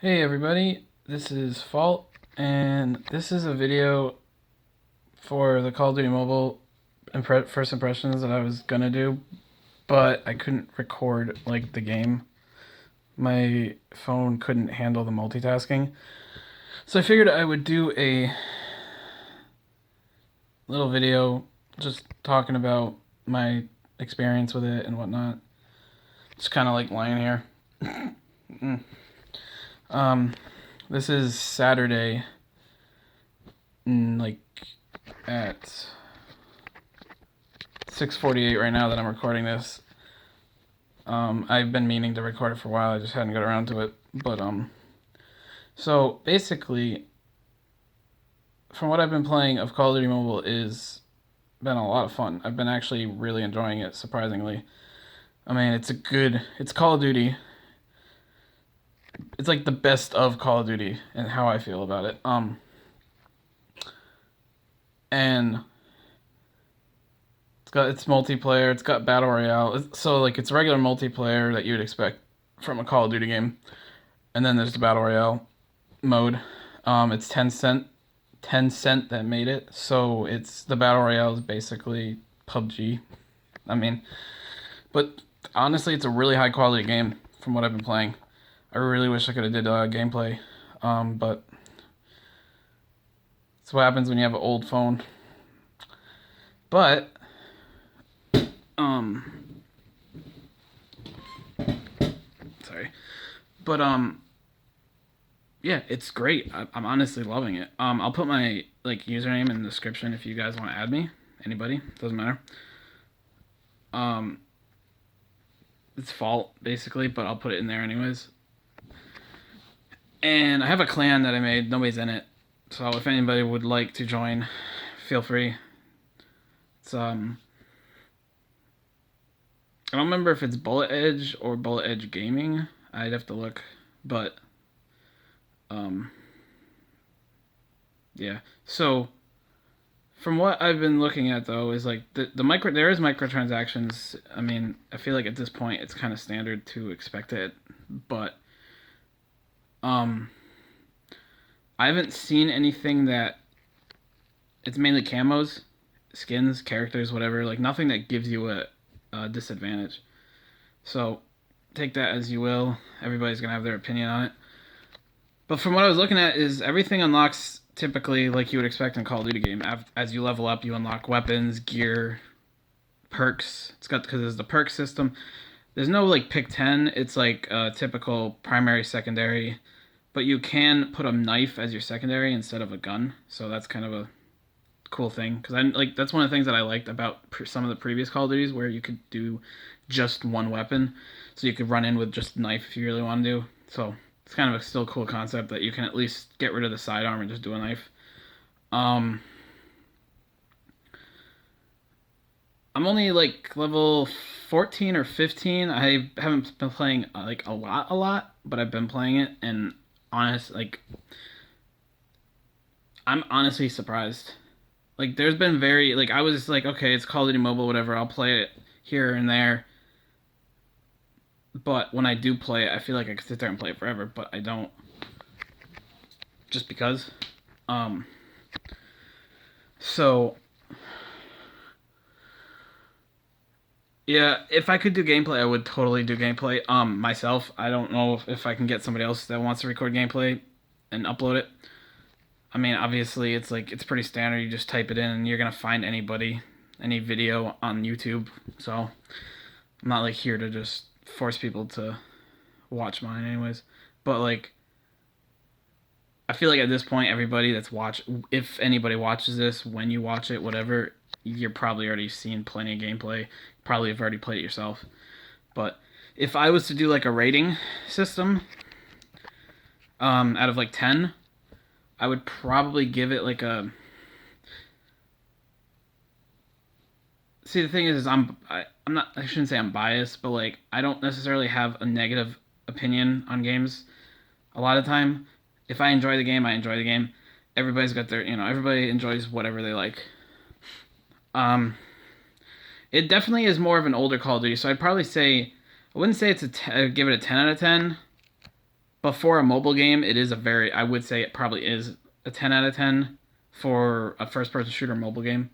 Hey everybody, this is Fault, and this is a video for the Call of Duty Mobile first impressions that I was gonna do, but I couldn't record like the game. My phone couldn't handle the multitasking, so I figured I would do a little video just talking about my experience with it and whatnot. Just kind of like lying here. um, this is Saturday, like at 6:48 right now that I'm recording this. I've been meaning to record it for a while. I just hadn't got around to it. But so basically, from what I've been playing of Call of Duty Mobile, is been a lot of fun. I've been actually really enjoying it, surprisingly. I mean, it's Call of Duty. It's like the best of Call of Duty, and how I feel about it. And it's multiplayer. It's got battle royale. So like it's regular multiplayer that you would expect from a Call of Duty game, and then there's the battle royale mode. It's Tencent that made it. So it's the battle royale is basically PUBG. I mean, but honestly, it's a really high quality game from what I've been playing. I really wish I could have did gameplay, but that's what happens when you have an old phone. But um, sorry, but yeah, it's great. I'm honestly loving it. I'll put my like username in the description if you guys want to add me. Anybody, doesn't matter. Um, it's Fault basically, but I'll put it in there anyways. And I have a clan that I made. Nobody's in it, so if anybody would like to join, feel free. It's I don't remember if it's Bullet Edge or Bullet Edge Gaming. I'd have to look, but yeah. So from what I've been looking at though is like the micro there is microtransactions. I mean, I feel like at this point it's kind of standard to expect it, but um I haven't seen anything that it's mainly camos, skins, characters, whatever, like nothing that gives you a disadvantage. So take that as you will. Everybody's going to have their opinion on it. But from what I was looking at is everything unlocks typically like you would expect in Call of Duty game. As you level up, you unlock weapons, gear, perks. It's got because there's the perk system. There's no like pick 10. It's like a typical primary, secondary, but you can put a knife as your secondary instead of a gun. So that's kind of a cool thing because I like that's one of the things that I liked about some of the previous Call of Duties where you could do just one weapon, so you could run in with just a knife if you really want to do. So it's kind of a still cool concept that you can at least get rid of the sidearm and just do a knife. I'm only like level 14 or 15. I haven't been playing like a lot, but I've been playing it, and I'm honestly surprised. Like there's been very like I was like okay, it's Call of Duty Mobile, whatever. I'll play it here and there, but when I do play it, I feel like I could sit there and play it forever, but I don't. Just because. Um. So yeah, if I could do gameplay, I would totally do gameplay. Myself, I don't know if I can get somebody else that wants to record gameplay and upload it. I mean, obviously, it's like it's pretty standard. You just type it in, and you're gonna find any video on YouTube. So I'm not like here to just force people to watch mine, anyways. But like, I feel like at this point, everybody that's if anybody watches this, when you watch it, whatever, you're probably already seen plenty of gameplay. Probably have already played it yourself. But if I was to do like a rating system, out of like 10, I would probably give it like a. See, the thing is I'm not. I shouldn't say I'm biased, but like I don't necessarily have a negative opinion on games. A lot of time, if I enjoy the game, I enjoy the game. Everybody's got their, everybody enjoys whatever they like. Um, it definitely is more of an older Call of Duty, so I'd probably say I wouldn't say give it a 10 out of 10, But for a mobile game, it is a very, I would say it probably is a 10 out of 10 for a first person shooter mobile game.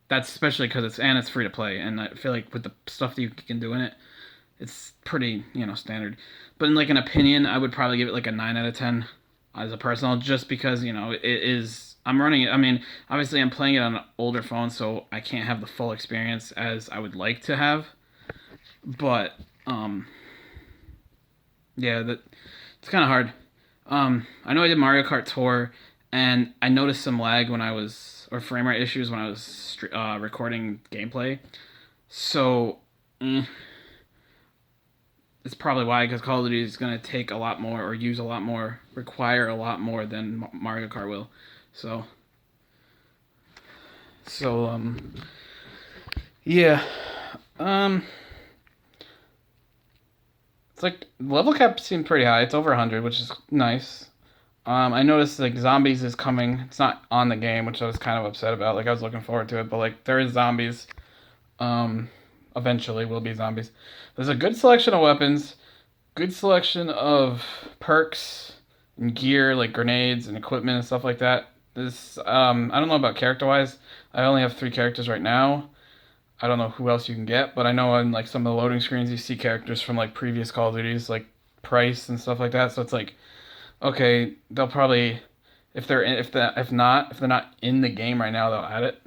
That's especially because it's free to play, and I feel like with the stuff that you can do in it, it's pretty, standard. But in like an opinion, I would probably give it like a 9 out of 10 as a personal, just because, it is, I'm running it. I mean, obviously I'm playing it on an older phone, so I can't have the full experience as I would like to have. But yeah, that it's kind of hard. I know I did Mario Kart Tour, and I noticed some lag or frame rate issues when I was recording gameplay. So, it's probably why, because Call of Duty is going to take a lot more, or use a lot more, require a lot more than Mario Kart will. So, yeah. Um, it's like level cap seemed pretty high. It's over 100, which is nice. I noticed like zombies is coming. It's not on the game, which I was kind of upset about. Like I was looking forward to it, but like there is zombies. Um, Eventually will be zombies. There's a good selection of weapons, good selection of perks and gear like grenades and equipment and stuff like that. This I don't know about character wise. I only have 3 characters right now. I don't know who else you can get, but I know on like some of the loading screens you see characters from like previous Call of Duties, like Price and stuff like that. So it's like, okay, they'll probably if they're not in the game right now, they'll add it.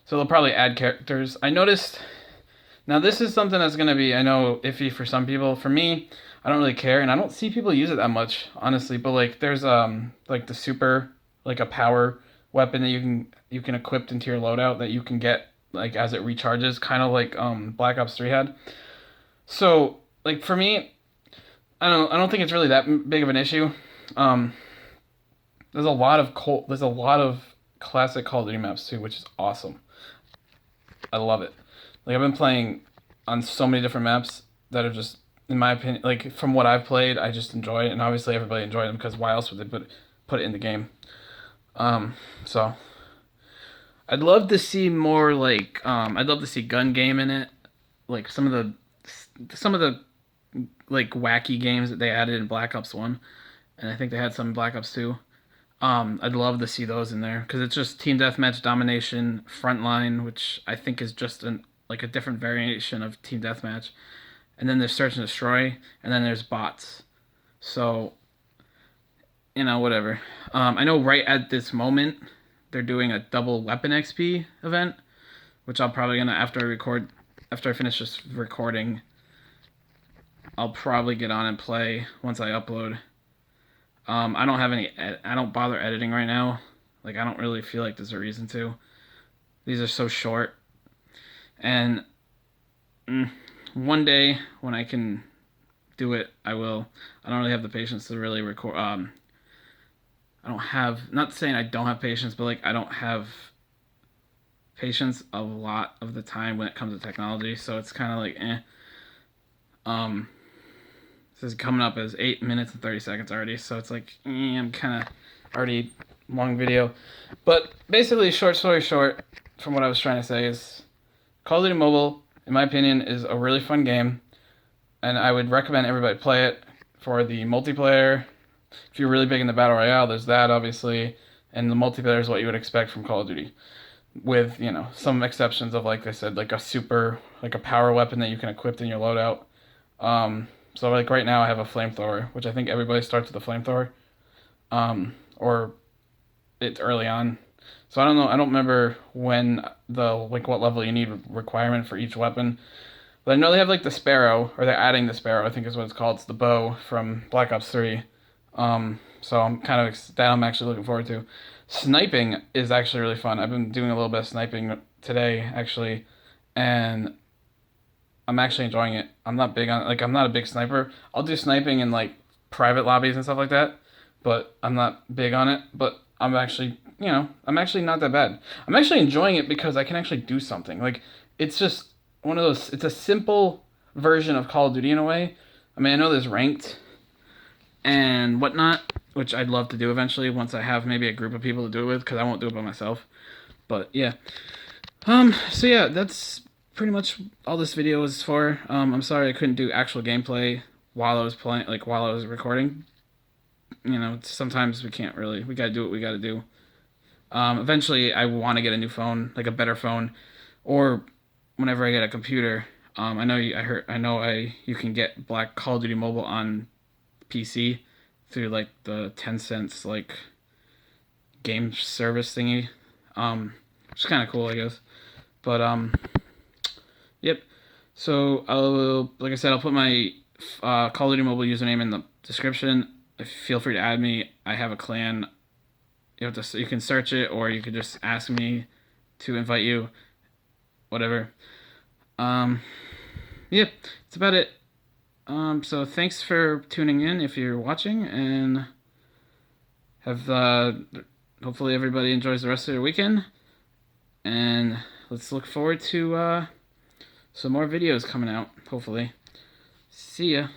So they'll probably add characters. I noticed. Now this is something that's gonna be, I know, iffy for some people. For me, I don't really care, and I don't see people use it that much, honestly. But like, there's like the super, like a power weapon that you can equip into your loadout that you can get like as it recharges, kind of like Black Ops 3 had. So like for me, I don't think it's really that big of an issue. Um, there's a lot of classic Call of Duty maps too, which is awesome. I love it. Like I've been playing on so many different maps that are just, in my opinion, like from what I've played, I just enjoy it, and obviously everybody enjoyed them because why else would they put it in the game? So I'd love to see more like I'd love to see gun game in it, like some of the like wacky games that they added in Black Ops 1, and I think they had some in Black Ops 2. I'd love to see those in there because it's just team deathmatch, domination, frontline, which I think is just like a different variation of team deathmatch, and then there's search and destroy, and then there's bots. So whatever. I know right at this moment they're doing a double weapon XP event, which I'll probably gonna after I finish this recording, I'll probably get on and play once I upload. I don't have I don't bother editing right now. Like I don't really feel like there's a reason to. These are so short, and one day when I can do it, I will. I don't really have the patience to really record. I don't have, not saying I don't have patience, but like I don't have patience a lot of the time when it comes to technology. So it's kind of like Um, this is coming up as 8 minutes and 30 seconds already. So it's like I'm kind of already long video, but basically, short story short, from what I was trying to say is, Call of Duty Mobile, in my opinion, is a really fun game, and I would recommend everybody play it for the multiplayer. If you're really big in the Battle Royale, there's that, obviously, and the multiplayer is what you would expect from Call of Duty, with, some exceptions of, like I said, like a power weapon that you can equip in your loadout. So, like, right now I have a flamethrower, which I think everybody starts with a flamethrower, or it's early on. So I don't know. I don't remember when what level you need requirement for each weapon. But I know they have like the Sparrow, or they're adding the Sparrow. I think is what it's called. It's the bow from Black Ops 3. So I'm actually looking forward to. Sniping is actually really fun. I've been doing a little bit of sniping today actually, and I'm actually enjoying it. I'm not a big sniper. I'll do sniping in like private lobbies and stuff like that, but I'm not big on it. But I'm actually not that bad. I'm actually enjoying it because I can actually do something. Like, it's just one of those, it's a simple version of Call of Duty in a way. I mean, I know there's ranked and whatnot, which I'd love to do eventually once I have maybe a group of people to do it with, because I won't do it by myself. But yeah. So yeah, that's pretty much all this video is for. I'm sorry I couldn't do actual gameplay while I was playing, like while I was recording, you know, sometimes we can't really. We gotta do what we gotta do. Eventually, I want to get a new phone, like a better phone, or whenever I get a computer. I know you can get Black Call of Duty Mobile on PC through like the Tencent's like game service thingy, which is kind of cool, I guess. But yep. So like I said, I'll put my Call of Duty Mobile username in the description. Feel free to add me. I have a clan. You can search it, or you could just ask me to invite you. Whatever. Um, yep, that's about it. So thanks for tuning in if you're watching, and have hopefully everybody enjoys the rest of their weekend. And let's look forward to some more videos coming out. Hopefully. See ya.